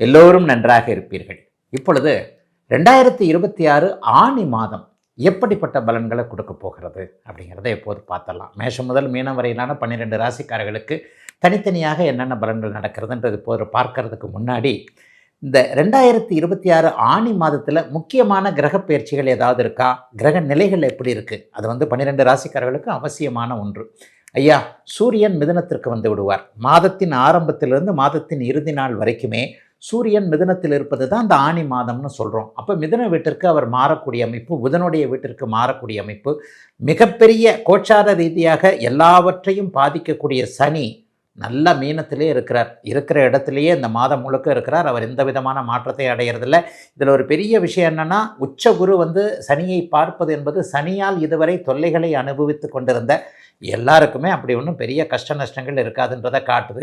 எல்லோரும் நன்றாக இருப்பீர்கள். இப்பொழுது 2026 ஆனி மாதம் எப்படிப்பட்ட பலன்களை கொடுக்க போகிறது அப்படிங்கிறத எப்போது பார்த்தலாம். மேஷம் முதல் மீனம் வரையிலான 12 ராசிக்காரர்களுக்கு தனித்தனியாக என்னென்ன பலன்கள் நடக்கிறதுன்றது இப்போது பார்க்கறதுக்கு முன்னாடி, இந்த 2026 ஆனி மாதத்தில் முக்கியமான கிரக பயிற்சிகள் ஏதாவது இருக்கா, கிரக நிலைகள் எப்படி இருக்குது, அது 12 ராசிக்காரர்களுக்கு அவசியமான ஒன்று. ஐயா, சூரியன் மிதுனத்திற்கு வந்து விடுவார். மாதத்தின் ஆரம்பத்திலிருந்து மாதத்தின் இறுதி நாள் வரைக்குமே சூரியன் மிதுனத்தில் இருப்பது தான் இந்த ஆனி மாதம்னு சொல்கிறோம். அப்போ மிதுன வீட்டிற்கு அவர் மாறக்கூடிய அமைப்பு, புதனுடைய வீட்டிற்கு மாறக்கூடிய அமைப்பு, மிகப்பெரிய கோச்சார ரீதியாக எல்லாவற்றையும் பாதிக்கக்கூடிய சனி நல்ல மீனத்திலே இருக்கிறார். இருக்கிற இடத்துலையே இந்த மாதம் முழுக்க இருக்கிறார். அவர் எந்த விதமான மாற்றத்தை அடையிறதில்லை. இதில் ஒரு பெரிய விஷயம் என்னென்னா, உச்ச குரு சனியை பார்ப்பது என்பது சனியால் இதுவரை தொல்லைகளை அனுபவித்து கொண்டிருந்த எல்லாருக்குமே அப்படி ஒன்றும் பெரிய கஷ்ட நஷ்டங்கள் இருக்காதுன்றதை காட்டுது.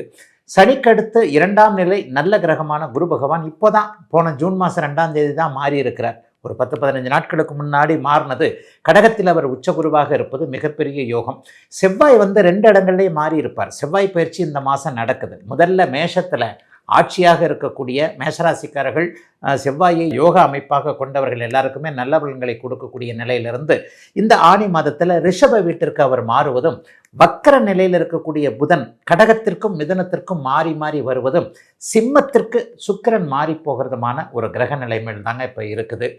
சனிக்கடுத்து 2ஆம் நிலை நல்ல கிரகமான குரு பகவான் இப்போ தான் போன ஜூன் மாதம் 2ஆம் தேதி தான் மாறி இருக்கிறார். ஒரு 10-15 நாட்களுக்கு முன்னாடி மாறினது. கடகத்தில் அவர் உச்சகுருவாக இருப்பது மிகப்பெரிய யோகம். செவ்வாய் 2 இடங்கள்லேயே மாறி இருப்பார். செவ்வாய் பயிற்சி இந்த மாதம் நடக்குது. முதல்ல மேஷத்தில் ஆட்சியாக இருக்கக்கூடிய மேஷராசிக்காரர்கள் செவ்வாயை யோகா அமைப்பாக கொண்டவர்கள் எல்லாருக்குமே நல்ல பலன்களை கொடுக்கக்கூடிய நிலையிலிருந்து இந்த ஆனி மாதத்தில் ரிஷப வீட்டிற்கு அவர் மாறுவதும், வக்கர நிலையில் இருக்கக்கூடிய புதன் கடகத்திற்கும் மிதுனத்திற்கும் மாறி மாறி வருவதும், சிம்மத்திற்கு சுக்கிரன் மாறி போகிறதுமான ஒரு கிரக நிலைமையில் தாங்க இப்போ இருக்குது.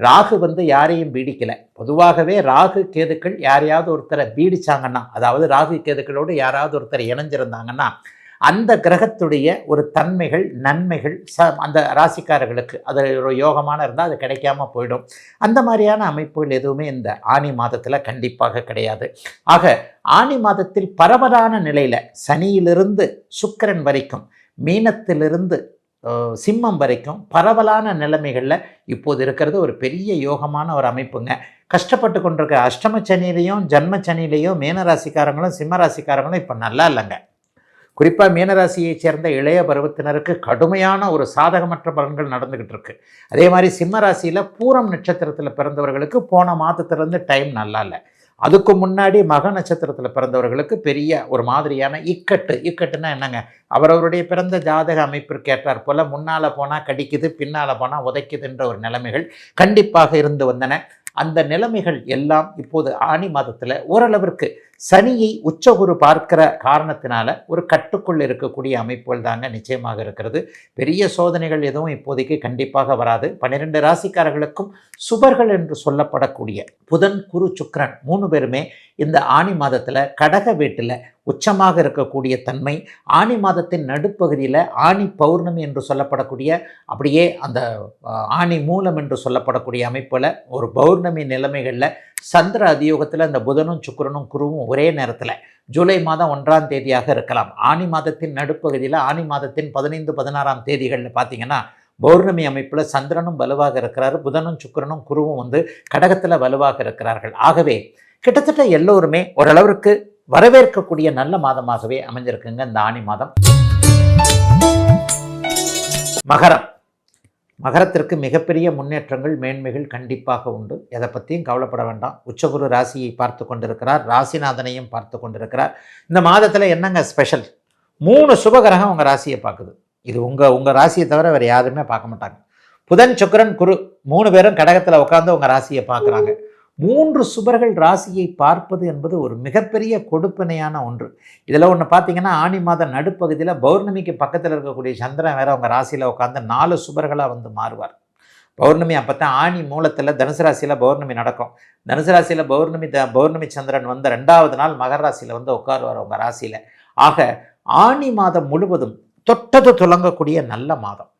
ராகு யாரையும் பீடிக்கலை. பொதுவாகவே ராகு கேதுக்கள் யாரையாவது ஒருத்தரை பீடிச்சாங்கன்னா, அதாவது ராகு கேதுக்களோடு யாராவது ஒருத்தர் இணைஞ்சிருந்தாங்கன்னா, அந்த கிரகத்துடைய ஒரு தன்மைகள் நன்மைகள் அந்த ராசிக்காரர்களுக்கு அது ஒரு யோகமான இருந்தால் அது கிடைக்காம போயிடும். அந்த மாதிரியான அமைப்புகள் எதுவுமே இந்த ஆனி மாதத்தில் கண்டிப்பாக கிடையாது. ஆக ஆனி மாதத்தில் பரவலான நிலையில் சனியிலிருந்து சுக்கிரன் வரைக்கும், மீனத்திலிருந்து சிம்மம் வரைக்கும் பரவலான நிலைமைகளில் இப்போது இருக்கிறது ஒரு பெரிய யோகமான ஒரு அமைப்புங்க. கஷ்டப்பட்டு கொண்டிருக்க அஷ்டம சனியிலையும் ஜன்ம சனியிலையும் மீனராசிக்காரங்களும் சிம்ம ராசிக்காரங்களும் இப்போ நல்லா இல்லைங்க. குறிப்பாக மீனராசியை சேர்ந்த இளைய பருவத்தினருக்கு கடுமையான ஒரு சாதகமற்ற பலன்கள் நடந்துக்கிட்டு இருக்கு. அதே மாதிரி சிம்ம ராசியில் பூரம் நட்சத்திரத்தில் பிறந்தவர்களுக்கு போன மாதத்திலிருந்து டைம் நல்லா இல்லை. அதுக்கு முன்னாடி மக நட்சத்திரத்தில் பிறந்தவர்களுக்கு பெரிய ஒரு மாதிரியான இக்கட்டுன்னா என்னங்க, அவரவருடைய பிறந்த ஜாதக அமைப்பிற்கு ஏற்றார் போல் முன்னால் போனால் கடிக்குது, பின்னால் போனால் உதைக்குதுன்ற ஒரு நிலைமைகள் கண்டிப்பாக இருந்து வந்தன. அந்த நிலைமைகள் எல்லாம் இப்போது ஆனி மாதத்தில் ஓரளவிற்கு சனியை உச்சகுரு பார்க்கிற காரணத்தினால ஒரு கட்டுக்குள் இருக்கக்கூடிய அமைப்புகள் தாங்க நிச்சயமாக இருக்கிறது. பெரிய சோதனைகள் எதுவும் இப்போதைக்கு கண்டிப்பாக வராது. 12 ராசிக்காரர்களுக்கும் சுபர்கள் என்று சொல்லப்படக்கூடிய புதன் குரு சுக்கிரன் 3 பேருமே இந்த ஆனி மாதத்தில் கடக வீட்டில் உச்சமாக இருக்கக்கூடிய தன்மை, ஆனி மாதத்தின் நடுப்பகுதியில் ஆனி பௌர்ணமி என்று சொல்லப்படக்கூடிய, அப்படியே அந்த ஆனி மூலம் என்று சொல்லப்படக்கூடிய அமைப்பில் ஒரு பௌர்ணமி நிலைமைகளில் சந்திர அதியோகத்தில் அந்த புதனும் சுக்கிரனும் குருவும் ஒரே நேரத்தில் ஜூலை மாதம் 1ஆம் தேதியாக இருக்கலாம். ஆனி மாதத்தின் நடுப்பகுதியில் ஆனி மாதத்தின் 15-16ஆம் தேதிகளில் பார்த்தீங்கன்னா பௌர்ணமி அமைப்பில் சந்திரனும் வலுவாக இருக்கிறார், புதனும் சுக்கிரனும் குருவும் கடகத்தில் வலுவாக இருக்கிறார்கள். ஆகவே கிட்டத்தட்ட எல்லோருமே ஓரளவிற்கு வரவேற்கக்கூடிய நல்ல மாதமாகவே அமைஞ்சிருக்குங்க இந்த ஆனி மாதம். மகரத்திற்கு மிகப்பெரிய முன்னேற்றங்கள் மேன்மைகள் கண்டிப்பாக உண்டு. எதை பற்றியும் கவலைப்பட வேண்டாம். உச்சகுரு ராசியை பார்த்து கொண்டிருக்கிறார், ராசிநாதனையும் பார்த்து கொண்டிருக்கிறார். இந்த மாதத்தில் என்னங்க ஸ்பெஷல்? 3 சுபகிரகம் உங்கள் ராசியை பார்க்குது. இது உங்கள் ராசியை தவிர வேறு யாருமே பார்க்க மாட்டாங்க. புதன் சுக்கிரன் குரு 3 பேரும் கடகத்தில் உட்காந்து உங்கள் ராசியை பார்க்குறாங்க. 3 சுபர்கள் ராசியை பார்ப்பது என்பது ஒரு மிகப்பெரிய கொடுப்பினையான ஒன்று. இதில் ஒன்று பார்த்தீங்கன்னா, ஆனி மாதம் நடுப்பகுதியில் பௌர்ணமிக்கு பக்கத்தில் இருக்கக்கூடிய சந்திரன் வேற அவங்க ராசியில் உட்காந்து 4 சுபர்களாக மாறுவார். பௌர்ணமி அப்போ தான் ஆனி மூலத்தில் தனுசு ராசியில் பௌர்ணமி நடக்கும். தனுசு ராசியில் பௌர்ணமி சந்திரன் 2ஆவது நாள் மகர ராசியில் உட்காருவார் அவங்க ராசியில். ஆக ஆனி மாதம் முழுவதும் தொட்டது துலங்கக்கூடிய நல்ல மாதம்.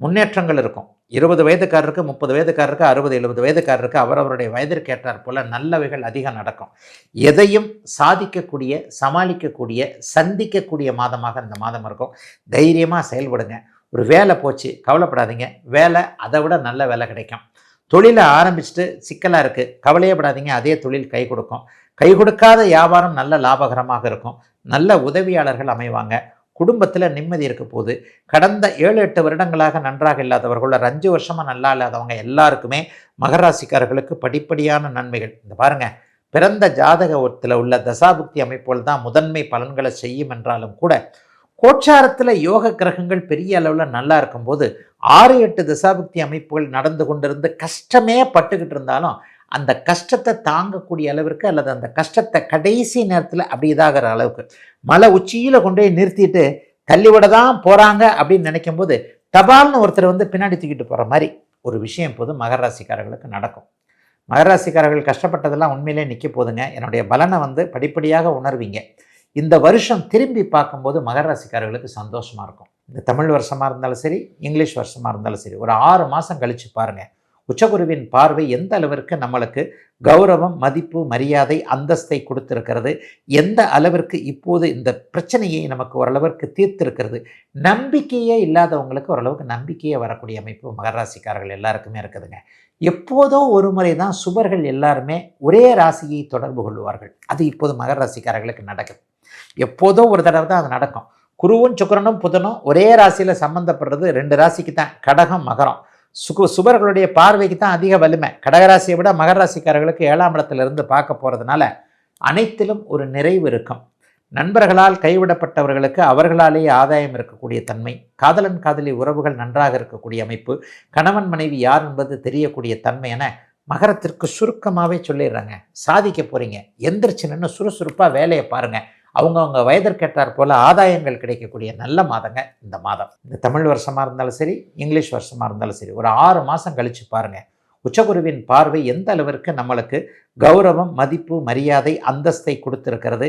முன்னேற்றங்கள் இருக்கும். 20 வயதுக்காரருக்கு, 30 வயதுக்காரருக்கு, 60-70 வயதுக்காரருக்கு அவரவருடைய வயதிற்கு ஏற்றார் போல் நல்லவைகள் அதிகம் நடக்கும். எதையும் சாதிக்கக்கூடிய, சமாளிக்கக்கூடிய, சந்திக்கக்கூடிய மாதமாக இந்த மாதம் இருக்கும். தைரியமாக செயல்படுங்க. ஒரு வேலை போச்சு கவலைப்படாதீங்க, வேலை அதை விட நல்ல வேலை கிடைக்கும். தொழிலை ஆரம்பிச்சுட்டு சிக்கலாக இருக்குது கவலையப்படாதீங்க, அதே தொழில் கை கொடுக்கும். கை கொடுக்காத வியாபாரம் நல்ல லாபகரமாக இருக்கும். நல்ல உதவியாளர்கள் அமைவாங்க. குடும்பத்தில் நிம்மதி இருக்க போகுது. கடந்த 7-8 வருடங்களாக நன்றாக இல்லாதவர்கள், 5 வருஷமாக நல்லா இல்லாதவங்க எல்லாருக்குமே மகராசிக்காரர்களுக்கு படிப்படியான நன்மைகள். இந்த பாருங்கள், பிறந்த ஜாதகத்தில் உள்ள தசாபுக்தி அமைப்புகள் தான் முதன்மை பலன்களை செய்யும் என்றாலும் கூட கோச்சாரத்தில் யோக கிரகங்கள் பெரிய அளவில் நல்லா இருக்கும்போது 6-8 தசாபக்தி அமைப்புகள் நடந்து கொண்டிருந்து கஷ்டமே பட்டுக்கிட்டு இருந்தாலும் அந்த கஷ்டத்தை தாங்கக்கூடிய அளவிற்கு அல்லது அந்த கஷ்டத்தை கடைசி நேரத்தில் அப்படி இதாகிற அளவுக்கு மலை உச்சியில் கொண்டு போய் நிறுத்திட்டு தள்ளிவிட தான் போகிறாங்க அப்படின்னு நினைக்கும் போது தபால்னு ஒருத்தர் வந்து பின்னாடி தூக்கிட்டு போகிற மாதிரி ஒரு விஷயம் போது மகர ராசிக்காரர்களுக்கு நடக்கும். மகர ராசிக்காரர்கள் கஷ்டப்பட்டதெல்லாம் உண்மையிலே நிற்க போதுங்க. என்னுடைய பலனை வந்து படிப்படியாக உணர்வீங்க. இந்த வருஷம் திரும்பி பார்க்கும்போது மகர ராசிக்காரர்களுக்கு சந்தோஷமாக இருக்கும். இந்த தமிழ் வருஷமாக இருந்தாலும் சரி, இங்கிலீஷ் வருஷமாக இருந்தாலும் சரி, ஒரு 6 மாதம் கழித்து பாருங்கள். உச்சகுருவின் பார்வை எந்த அளவிற்கு நம்மளுக்கு கௌரவம், மதிப்பு, மரியாதை, அந்தஸ்தை கொடுத்திருக்கிறது, எந்த அளவிற்கு இப்போது இந்த பிரச்சனையை நமக்கு ஓரளவிற்கு தீர்த்திருக்கிறது. நம்பிக்கையே இல்லாதவங்களுக்கு ஓரளவுக்கு நம்பிக்கையே வரக்கூடிய அமைப்பு மகர ராசிக்காரர்கள் எல்லாருக்குமே இருக்குதுங்க. எப்போதோ ஒரு முறை தான் சுபர்கள் எல்லாருமே ஒரே ராசியை தொடர்பு கொள்வார்கள். அது இப்போது மகர ராசிக்காரர்களுக்கு நடக்குது. எப்போதோ ஒரு தடவை தான் அது நடக்கும். குருவும் சுக்கிரனும் புதனும் ஒரே ராசியில் சம்மந்தப்படுறது 2 ராசிக்கு தான், கடகம், மகரம். சுபர்களுடைய பார்வைக்கு தான் அதிக வலிமை. கடகராசியை விட மகர ராசிக்காரர்களுக்கு 7ஆம் இடத்திலிருந்து பார்க்க போகிறதுனால அனைத்திலும் ஒரு நிறைவு இருக்கும். நண்பர்களால் கைவிடப்பட்டவர்களுக்கு அவர்களாலேயே ஆதாயம் இருக்கக்கூடிய தன்மை, காதலன் காதலி உறவுகள் நன்றாக இருக்கக்கூடிய அமைப்பு, கணவன் மனைவி யார் என்பது தெரியக்கூடிய தன்மை என மகரத்திற்கு சுருக்கமாகவே சொல்லிடுறாங்க. சாதிக்க போகிறீங்க, எந்திரிச்சு நின்று சுறுசுறுப்பாக வேலையை பாருங்கள். அவங்கவுங்க வயதிற்கேற்றார் போல் ஆதாயங்கள் கிடைக்கக்கூடிய நல்ல மாதங்க இந்த மாதம். இந்த தமிழ் வருஷமாக இருந்தாலும் சரி, இங்கிலீஷ் வருஷமாக இருந்தாலும் சரி, ஒரு 6 மாதம் கழித்து பாருங்கள். உச்சகுருவின் பார்வை எந்த அளவிற்கு நம்மளுக்கு கௌரவம், மதிப்பு, மரியாதை, அந்தஸ்தை கொடுத்திருக்கிறது,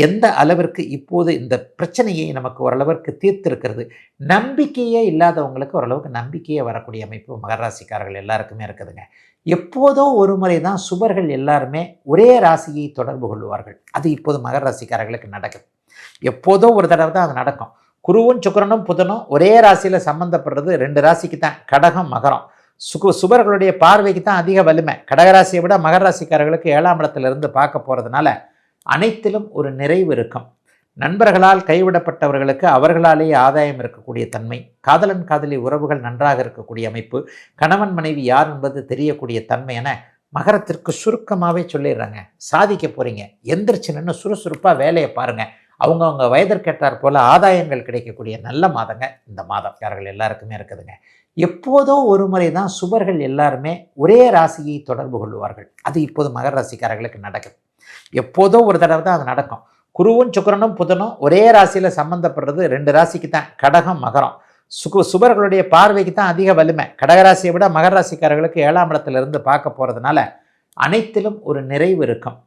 எந்த அளவிற்கு இப்போது இந்த பிரச்சனையை நமக்கு ஓரளவிற்கு தீர்த்திருக்கிறது. நம்பிக்கையே இல்லாதவங்களுக்கு ஓரளவுக்கு நம்பிக்கையே வரக்கூடிய அமைப்பு மகர ராசிக்காரர்கள் எல்லாருக்குமே இருக்குதுங்க. எப்போதோ ஒரு முறை தான் சுபர்கள் எல்லாருமே ஒரே ராசியை தொடர்பு கொள்வார்கள். அது இப்போது மகர ராசிக்காரர்களுக்கு நடக்குது. எப்போதோ ஒரு தடவை தான் அது நடக்கும். குருவும் சுக்கிரனும் புதனும் ஒரே ராசியில் சம்மந்தப்படுறது 2 ராசிக்கு தான், கடகம், மகரம். சுபர்களுடைய பார்வைக்கு தான் அதிக வலிமை. கடகராசியை விட மகர ராசிக்காரர்களுக்கு 7ஆம் இடத்திலிருந்து பார்க்க போகிறதுனால அனைத்திலும் ஒரு நிறைவு இருக்கும். நண்பர்களால் கைவிடப்பட்டவர்களுக்கு அவர்களாலேயே ஆதாயம் இருக்கக்கூடிய தன்மை, காதலன் காதலி உறவுகள் நன்றாக இருக்கக்கூடிய அமைப்பு, கணவன் மனைவி யார் என்பது தெரியக்கூடிய தன்மை என மகரத்திற்கு சுருக்கமாகவே சொல்லிடுறாங்க. சாதிக்க போகிறீங்க, எந்திரிச்சு நின்று சுறுசுறுப்பாக வேலையை பாருங்கள். அவங்கவுங்க வயதிற்கேற்றார் போல் ஆதாயங்கள் கிடைக்கக்கூடிய நல்ல மாதங்க இந்த மாதம் யார்கள் எல்லாருக்குமே இருக்குதுங்க. எப்போதோ ஒரு முறை தான் சுபர்கள் எல்லாருமே ஒரே ராசியை தொடர்பு கொள்வார்கள். அது இப்போது மகர ராசிக்காரர்களுக்கு நடக்குது. எப்போதோ ஒரு தடவை தான் அது நடக்கும். குருவும் சுக்கிரனும் புதனும் ஒரே ராசியில் சம்மந்தப்படுறது 2 ராசிக்கு தான், கடகம், மகரம். சுபர்களுடைய பார்வைக்கு தான் அதிக வலிமை. கடகராசியை விட மகர ராசிக்காரர்களுக்கு 7ஆம் இடத்திலிருந்து பார்க்க போகிறதுனால அனைத்திலும் ஒரு நிறைவு இருக்கும்.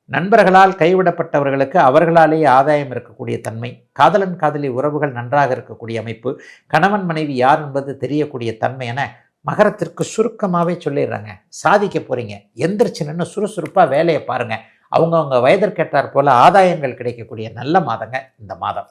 நண்பர்களால் கைவிடப்பட்டவர்களுக்கு அவர்களாலேயே ஆதாயம் இருக்கக்கூடிய தன்மை, காதலன் காதலி உறவுகள் நன்றாக இருக்கக்கூடிய அமைப்பு, கணவன் மனைவி யார் என்பது தெரியக்கூடிய தன்மை என மகரத்திற்கு சுருக்கமாகவே சொல்லிடுறாங்க. சாதிக்க போகிறீங்க, எந்திரிச்சு நின்று சுறுசுறுப்பாக வேலையை பாருங்கள். அவங்கவுங்க வயதிற்கேற்றார் போல் ஆதாயங்கள் கிடைக்கக்கூடிய நல்ல மாதங்க இந்த மாதம்.